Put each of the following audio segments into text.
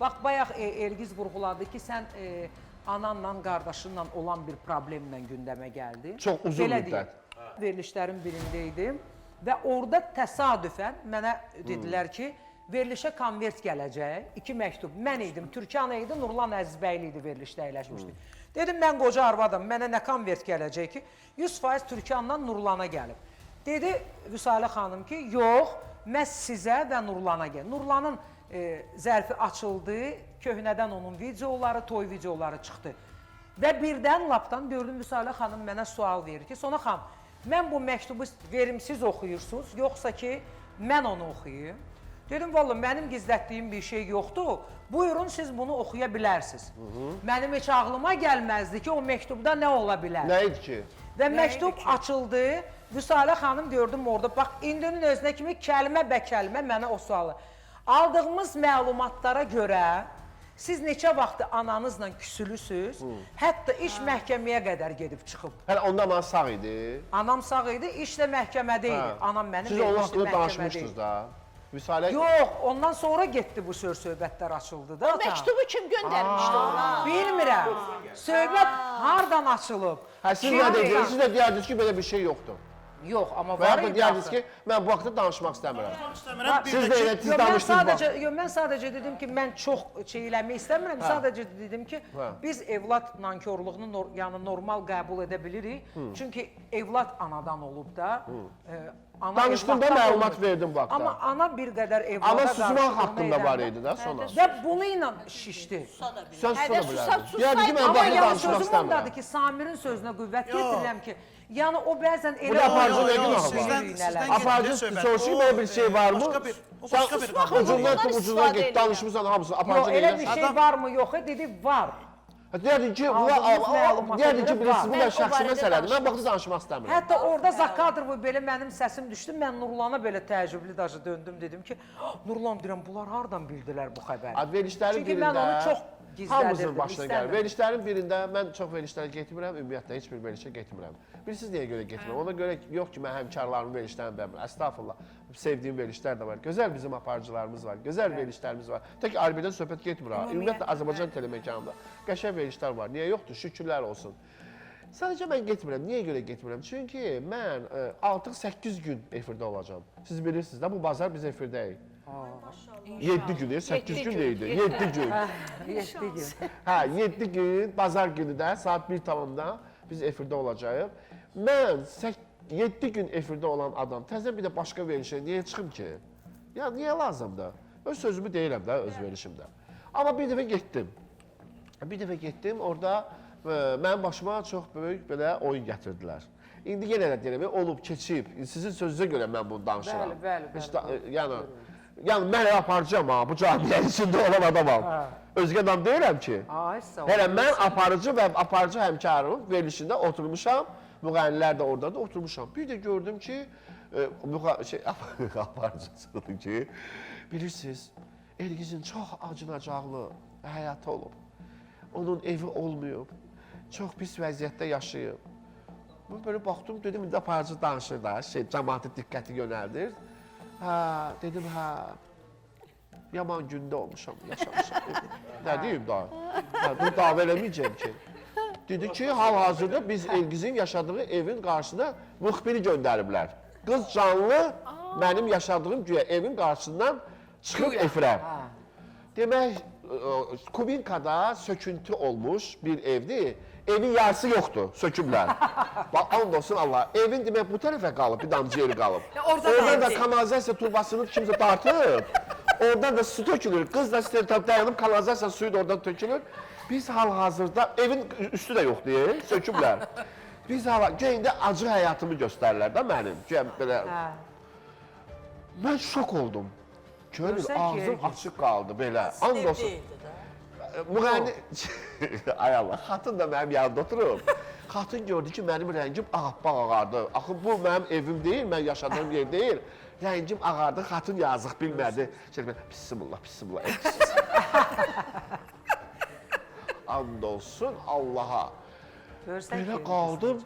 Bax, bayaq Elgiz vurğuladı ki, sən ananla, qardaşınla olan bir problemlə gündəmə gəldin. Çox uzun müddət. Verilişlərin birindəydim və orada təsadüfən mənə dedilər ki, verilişə konvert gələcək, 2 məktub. Mən idim, Türkan idi, Nurlan Əzizbəyli idi verilişdə əyləşmişdi. Dedim, mən qoca arvadım, mənə nə konvert gələcək ki, 100% Türkandan Nurlana gəlib. Dedi Vüsalə xanım ki, yox, məhz sizə və Nurlana gəlib. Nurlanın zərfi açıldı, köhnədən onun videoları, toy videoları çıxdı. Və birdən lapdan gördüm Vüsalə xanım mənə sual verir ki, Sona xanım, mən bu məktubu verimsiz oxuyursunuz, yoxsa ki, mən onu oxuyayım? Dedim, vallahi mənim gizlətdiyim bir şey yoxdur, buyurun siz bunu oxuya bilərsiniz. Mənim heç ağlıma gəlməzdi ki, o məktubda nə ola bilər? Nə idi ki? Və məktub açıldı, Vüsalə xanım gördüm orada, bax, indinin özünə kimi kəlmə bə kəlmə mənə o sualı. Aldığımız məlumatlara görə, siz neçə vaxtı ananızla küsülüsünüz, hətta iş məhkəməyə qədər gedib çıxıb. Hələ onda anam sağ idi. Anam sağ idi, iş də məhkəmədə idi. Anam mənim siz onun vermişdi haqqında məhkəmədə danışmışdınız idi. da. Vüsalə... Yox, ondan sonra getdi bu söhbətlər açıldı da. O məktubu kim göndərmişdi ona? Bilmirəm. Söhbət hardan açılıb? Hə, siz nə dediniz? Siz də deyərdiniz ki, belə bir şey yoxdur. Yox, amma Və var ya da idi. deyərdiniz ki, mən bu haqda danışmaq istəmirəm. Siz də elə, siz Yox, danışdınız. mən sadəcə dedim ki, mən çox şey eləmək istəmirəm. Sadəcə dedim ki, biz evlad nankorluğunu yəni normal qəbul edə bilirik. Çünki evlad anadan olub da. Danışdım da məlumat verdim bu haqda. Amma ana bir qədər evlada Amma qarşı susmaq haqqında var idi da sonra. Və bunu ilə şişdi. Sən susa da bilərdin. Deyərdi ki, mən Amma bu haqda yəni danışmaq sözüm istəmirəm. ondadır ki, Samirin sözünə qüvvət gətirirəm ki, yəni o bəzən elə... Burada aparıcı nə günahı Sizdən var? Aparıcı soruşur belə bir şey var mı? Başqa bir Sən ucundan tut, ucundan get, danışmışsan hamısını Yox, aparıcı elə bir neyləsin? şey var mı, yox, dedi, var. Deyərdin ki, bilirsiniz, bu da şəxsi məsələdir. Mən baxdı danışmaq istəmirəm. Hətta orada Zakadrova belə mənim səsim düşdü, mən Nurlana belə təəccüblü daşı döndüm, dedim ki, Nurlan deyirəm, bunlar hardan bildilər bu xəbəri? Verilişlərin Çünki mən onu çox birində gizlədirdim, hamımızın başına gəlir. istəmirdim. Verilişlərin birində mən çox verilişlərə getmirəm, ümumiyyətlə heç bir verilişə getmirəm. Bilirsiniz niyə görə getmirəm? Ona görə yox ki, mən həmkarlarımın verilişlərini bəyənmirəm. Əstağfurullah, sevdiyim verilişlər də var. Gözəl bizim aparıcılarımız var, gözəl verilişlərimiz var. Tək Arbidən söhbət getmir ha. Ümumiyyətlə Azərbaycan telemekanında qəşəng verilişlər var. Niyə yoxdur? Şükürlər olsun. Sadəcə mən getmirəm. Niyə görə getmirəm? Çünki mən artıq 8 gün efirdə olacağam. Siz bilirsiniz də, bu bazar biz efirdəyik. 7 gün, 8 gün neydi? 7 gün. 7 gün. Hə, 7 gün, bazar günü də saat 1 tamamda biz efirdə olacağıq. Mən 7 gün efirdə olan adam, təzə bir də başqa verilişə niyə çıxım ki? Ya, niyə lazımdır? Öz sözümü deyirəm də, öz verilişimdə. Amma bir dəfə getdim. Orada mənim başıma çox böyük belə oyun gətirdilər. İndi yenə də deyirəm, olub, keçib, sizin sözünüzə görə mən bunu danışıram. Bəli. Yəni, mən aparıcıyam ha, bu camiyyənin içində olan adamam. Özgə adam deyirəm ki, hələ mən aparıcı və aparıcı həmkarımın verilişində oturmuşam, müğənnilər də orada da oturmuşam. Bir də gördüm ki, aparıcısıdır ki, bilirsiniz, Elgizin çox acınacaqlı həyatı olub. Onun evi olmayıb, çox pis vəziyyətdə yaşayıb. Mən belə baxdım, dedim, indi aparıcı danışır da, cəmaatı diqqəti yönəldir. Hə, dedim, yaman gündə olmuşam, yaşamışam. Nə deyim daha? Bunu dava eləməyəcəm ki. Dedi ki, hal-hazırda biz Elgizin yaşadığı evin qarşısına müxbiri göndəriblər. Qız canlı mənim yaşadığım güya evin qarşısından çıxıb efirə. Demək, Kubinkada söküntü olmuş bir evdir. Evin yarısı yoxdur, söküblər. And olsun Allah, evin demək bu tərəfə qalıb, bir damcı yeri qalıb. Oradan da kanalizasiya turbasını kimsə dartıb, oradan da su tökülür. Qız da dayanıb kanalizasiya suyu da oradan tökülür. Biz hal-hazırda, evin üstü də yoxdur, söküblər. Biz indi acı həyatımı göstərirlər də mənim. Mən şok oldum. Gönül, ağzım açıq qaldı belə. And olsun. Müğənni... Ay Allah, xatın da mənim yanımda oturub. Xatın gördü ki, mənim rəngim ağappaq ağardı. Axı, bu mənim evim deyil, mən yaşadığım yer deyil. Rəngim ağardı, xatın yazıq bilmədi. Bismillah. And olsun Allaha. Belə qaldım.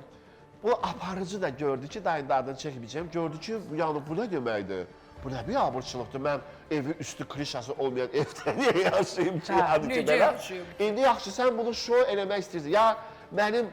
Bu aparıcı da gördü ki, dayında adını çəkməyəcəm. Gördü ki, yəni bu nə deməkdir? Bu nə bir abırçılıqdır. Mən evi üstü krişası olmayan evdə niyə yaşayım ki? Hə, Yəni ki, necə belə? yaşayım? İndi yaxşı, sən bunu şou eləmək istəyirsən. Ya mənim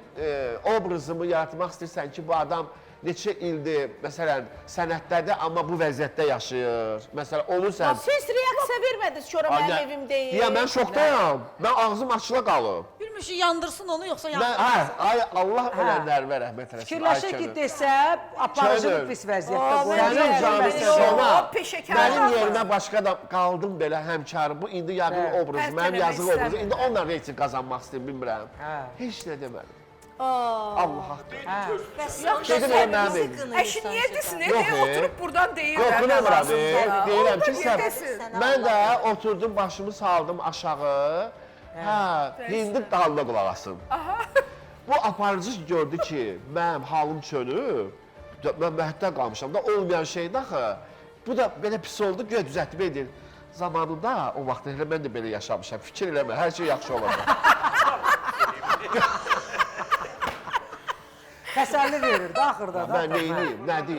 obrazımı yaratmaq istəyirsən ki, bu adam neçə ildir, məsələn, sənətdədir, amma bu vəziyyətdə yaşayır. Məsələn, onu sən... Siz reaksiya vermədiniz ki, ora mənim evim deyil. Ya mən şokdayam. Mən ağzım açıla qalıb. Bilmiş ki, yandırsın onu yoxsa Mən, yandırsın. ay Allah ölənlərimə rəhmət eləsin. Fikirləşir ki, desə, aparıcılıq Könül. pis vəziyyətdə Aa, qoyur. Sənin canı Yox, sona, peşəkar mənim adam. yerimə başqa da qaldım belə həmkarım. Bu indi yaqın Hə. obrazı, mənim Tərtəməmək yazılı obrazı. istəmirəm. İndi onunla reyting qazanmaq istəyir, bilmirəm. Hə. Heç nə demədim. Aa. Allah haqqı. Dedim elə mənim evim. Əşi niyə desin? Yox, Niyə oturub buradan deyirlər? Qorxunamıram, deyirəm ki, niyə sən... desin? Mən də oturdum, başımı saldım aşağı. Hə, hindi dalına qulaq asın. Bu aparıcı gördü ki, mənim halım çönüb, mən məhddə qalmışam da, olmayan şeydə axı. Bu da belə pis oldu, göyə düzəltmə edir. Zamanında, o vaxt elə mən də belə yaşamışam, fikir eləmə, hər şey yaxşı olacaq. Təsəlli verir də axırda da. Mən neyniyim, nə deyim?